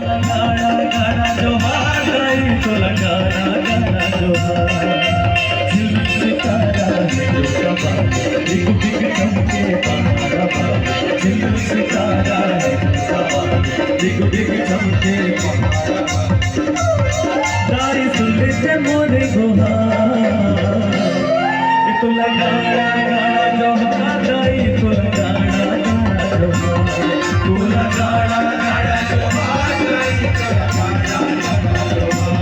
गाना गाना जोहार गाई तो गाना गाना जोहार झिलमिल सितारा है जो कबा बिग बिग चमके पहाड़ा बा झिलमिल सितारा है कबा बिग बिग चमके पहाड़ा दाई सुन ले मोरे गुहार तो गाना गाना जोहार गाई तो गाना गाना जोहार तो गाना गाना जोहार गाई तो गाना गाना जोहार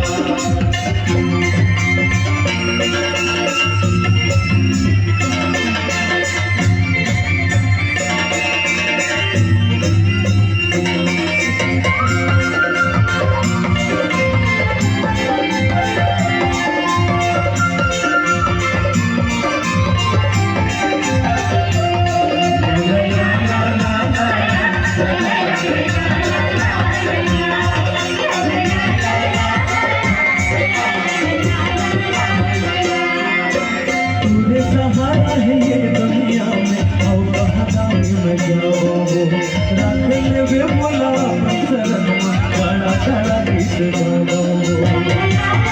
सहारा है ये दुनिया में आओ बहादाई में जाओ राखल वे बोला शरण गाना गाना गीत गाओ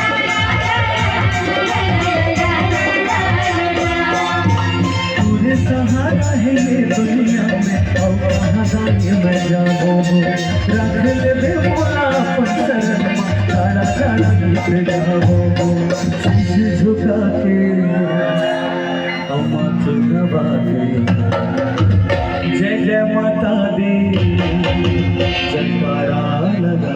पूरे सहारा है ये दुनिया में आओ बहादाई में जाओ राखल वे बोला शरण गाना गाना गीत गाओ शीश झुका के जय जय माता दी जयकारा लगा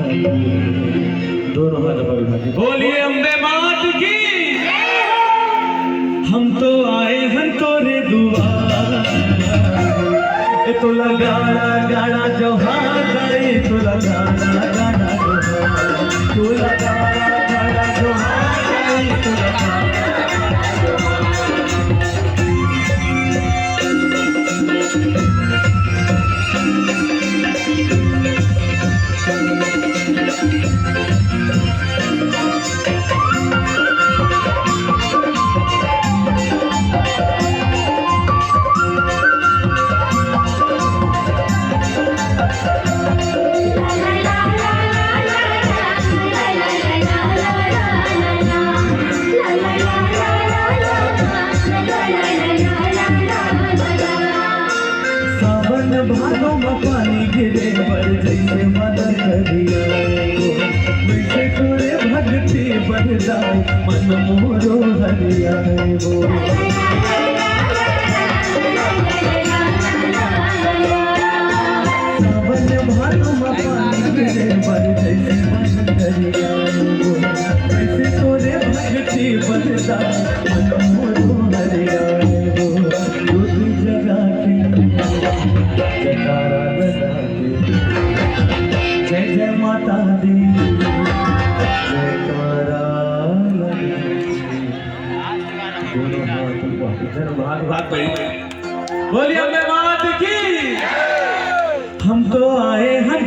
दोनों हाथ पर बोलिए अम्बे मात की हम तो आए हैं तोरे दुआर तो गाना गाना जोहार गाए तो गाना गाना जोहार तो गाना गाना जोहार गाए तो गाना भादों में पानी गिरे पर जैसे मदद करिया वैसे तोरे भक्ति बढ़ जाए मन मोरो हरिया वो सावन भादों में पानी गिरे पर जैसे मदद करिया वैसे तोरे भक्ति बढ़ जाए मन मोरो हरिया वो दूध जगा के जयकारा लगा दे जय जय माता दी जयकारा लगा दोनों हाथ इधर भाग बोलिए अम्बे मात की हम तो आए हैं